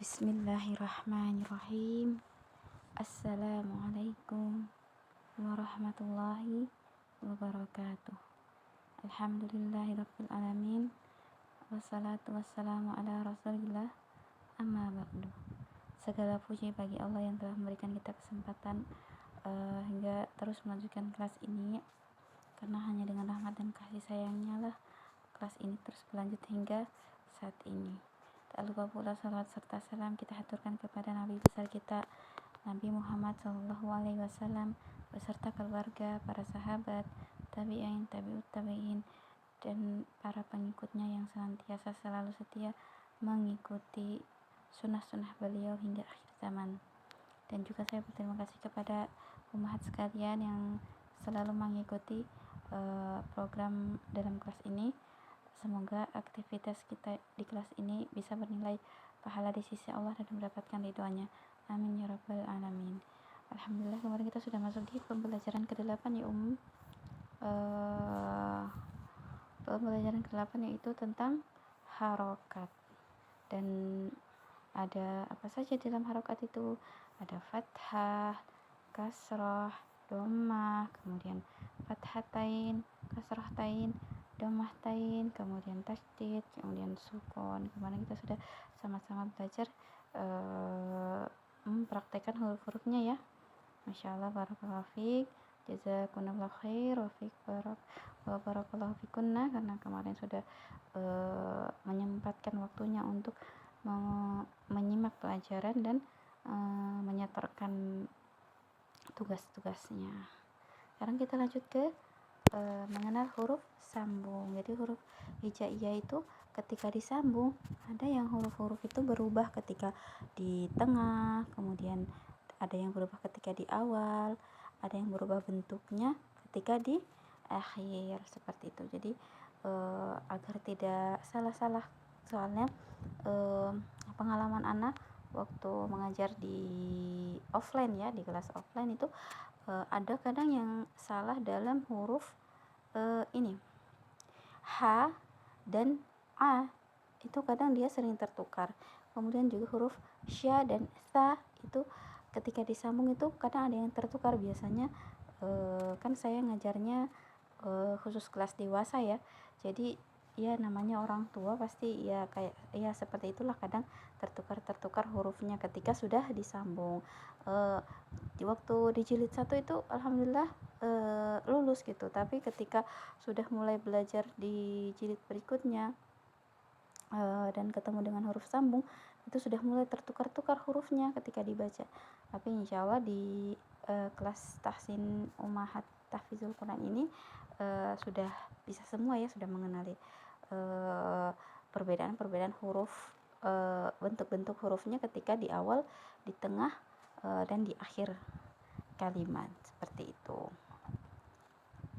Bismillahirrahmanirrahim. Assalamualaikum warahmatullahi wabarakatuh. Alhamdulillahirabbil alamin. Wassalatu wassalamu ala Rasulillah. Amma ba'du. Segala puji bagi Allah yang telah memberikan kita kesempatan hingga terus melanjutkan kelas ini, karena hanya dengan rahmat dan kasih sayangnya lah kelas ini terus berlanjut hingga saat ini. Tak lupa pula salawat serta salam kita haturkan kepada Nabi besar kita Nabi Muhammad SAW beserta keluarga, para sahabat, tabi'in, tabi'ut tabi'in, dan para pengikutnya yang senantiasa selalu setia mengikuti sunnah-sunnah beliau hingga akhir zaman. Dan juga saya berterima kasih kepada ummahat sekalian yang selalu mengikuti program dalam kelas ini. Semoga aktivitas kita di kelas ini bisa bernilai pahala di sisi Allah dan mendapatkan ridhonya. Amin ya rabbal alamin. Alhamdulillah, kemarin kita sudah masuk di pembelajaran ke-8 ya pembelajaran ke-8 yaitu tentang harokat. Dan ada apa saja dalam harokat itu? Ada fathah, kasrah, dhammah, kemudian fathatain, kasrahtain, dhammahtain, kemudian tasydid, kemudian sukun. Kemarin kita sudah sama-sama belajar mempraktekkan huruf-hurufnya ya. Masya Allah, barakallahu fiik, jazakumullah khair, wa barakallahu fikunna, karena kemarin sudah menyempatkan waktunya untuk menyimak pelajaran dan menyetorkan tugas-tugasnya. Sekarang kita lanjut ke mengenal huruf sambung. Jadi huruf hijaiyah itu ketika disambung, ada yang huruf-huruf itu berubah ketika di tengah, kemudian ada yang berubah ketika di awal, ada yang berubah bentuknya ketika di akhir, seperti itu. Jadi agar tidak salah-salah, soalnya pengalaman anak waktu mengajar di offline ya, di kelas offline itu ada kadang yang salah dalam huruf ini H dan A, itu kadang dia sering tertukar. Kemudian juga huruf sya dan sa itu ketika disambung itu kadang ada yang tertukar. Biasanya kan saya ngajarnya khusus kelas dewasa ya, jadi ya namanya orang tua pasti ya kayak ya seperti itulah, kadang tertukar hurufnya ketika sudah disambung. Di waktu di jilid 1 itu alhamdulillah lulus gitu, tapi ketika sudah mulai belajar di jilid berikutnya dan ketemu dengan huruf sambung, itu sudah mulai tertukar-tukar hurufnya ketika dibaca. Tapi insya Allah di kelas tahsin ummahat tahfizul Quran ini sudah bisa semua ya, sudah mengenali perbedaan huruf, bentuk-bentuk hurufnya ketika di awal, di tengah, dan di akhir kalimat, seperti itu.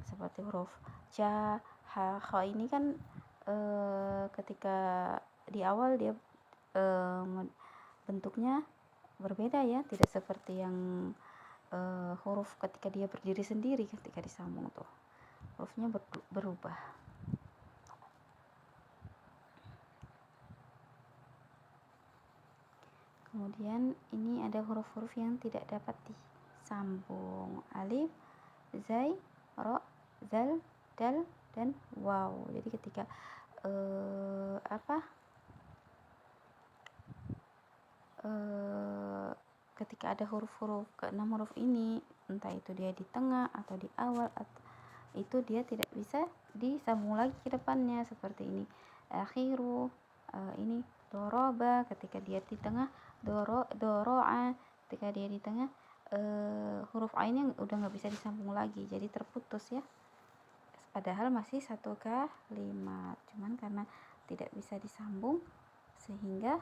Seperti huruf ja, ha, kha ini kan ketika di awal dia bentuknya berbeda ya, tidak seperti yang huruf ketika dia berdiri sendiri, ketika disambung tuh hurufnya berubah. Kemudian ini ada huruf-huruf yang tidak dapat disambung: alif, zai, ro, zal, dal, dan waw. Jadi ketika ketika ada huruf-huruf ke-6 huruf ini, entah itu dia di tengah atau di awal, itu dia tidak bisa disambung lagi ke depannya, seperti ini akhiru, ini doroba, ketika dia di tengah doro'a, ketika dia di tengah huruf A ini udah nggak bisa disambung lagi, jadi terputus ya, padahal masih satu kalimat, cuman karena tidak bisa disambung sehingga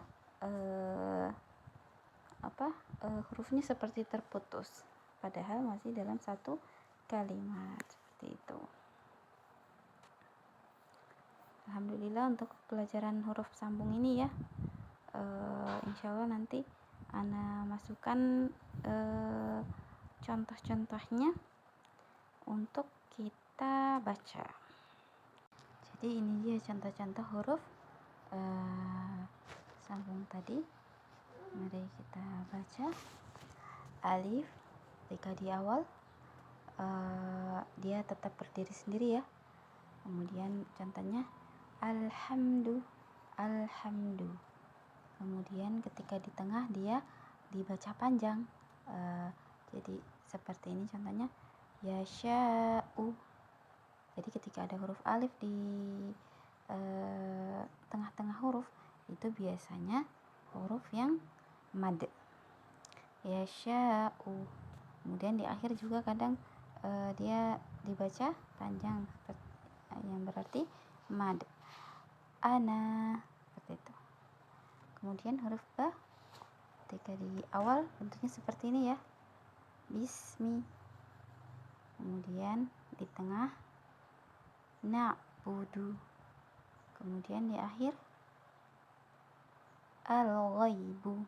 hurufnya seperti terputus padahal masih dalam satu kalimat, seperti itu. Alhamdulillah untuk pelajaran huruf sambung ini ya, insya Allah nanti ana masukkan contoh-contohnya untuk kita baca. Jadi ini dia contoh-contoh huruf sambung tadi. Mari kita baca. Alif ketika di awal dia tetap berdiri sendiri ya. Kemudian contohnya alhamdu, alhamdu. Kemudian ketika di tengah dia dibaca panjang. Jadi seperti ini contohnya yasha'u. Jadi ketika ada huruf alif di tengah-tengah huruf itu biasanya huruf yang mad. Yasha'u. Kemudian di akhir juga kadang dia dibaca panjang yang berarti mad. Ana seperti itu. Kemudian huruf ba ketika di awal bentuknya seperti ini ya. Bismi. Kemudian di tengah na'budu. Kemudian di akhir al-ghaibu.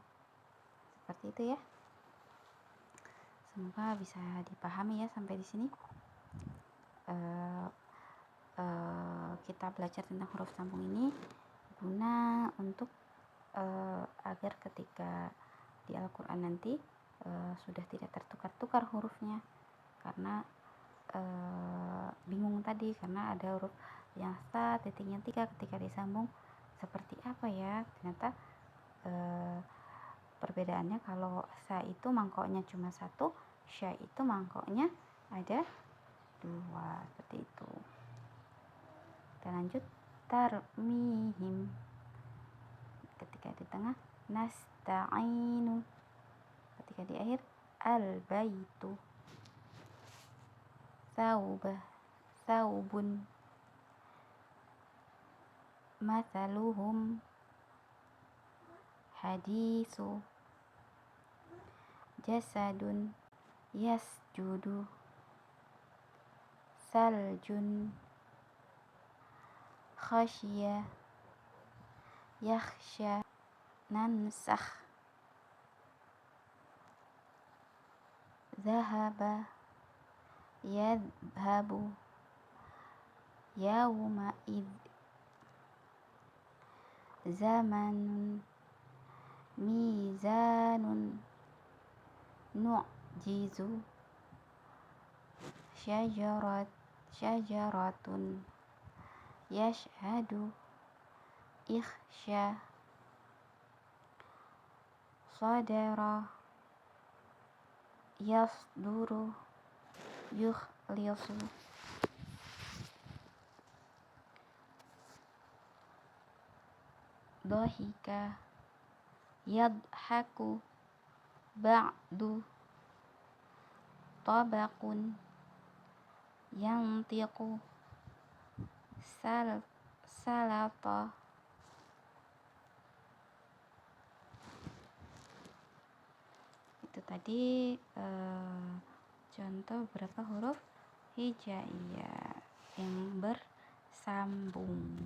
Seperti itu ya. Semoga bisa dipahami ya sampai di sini. Kita belajar tentang huruf sambung ini guna untuk agar ketika di Al-Quran nanti sudah tidak tertukar-tukar hurufnya, karena bingung tadi karena ada huruf yang sa titiknya 3 ketika disambung seperti apa ya. Ternyata perbedaannya kalau sa itu mangkoknya cuma 1, sya itu mangkoknya ada 2, seperti itu. Kita lanjut. Tarmihim ketika di tengah nasta'inu, ketika di akhir al-baitu. Saubun mathaluhum hadisu. Jasadun yasjudu. Saljun khasya yakhsha. Nansakh. Zahaba yadhabu. Yawma'id. Zamanun mizanun nu'jizu. Syajaratun yashhadu. Ikhsha. Sadara yasduru. Yukhlisu. Dhahika yadhaku. Ba'du. Tabaqun yantiqu. Salata. Itu tadi contoh beberapa huruf hijaiyah yang bersambung.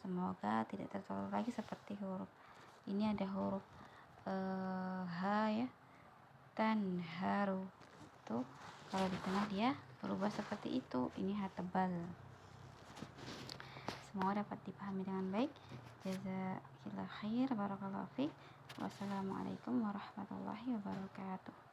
Semoga tidak terlalu lagi seperti huruf ini. Ada huruf H ya, tanharu. Itu kalau di tengah dia berubah seperti itu. Ini H tebal. Semoga dapat dipahami dengan baik. Jazakillah khair. Barakallahu fiik. Wassalamualaikum warahmatullahi wabarakatuh.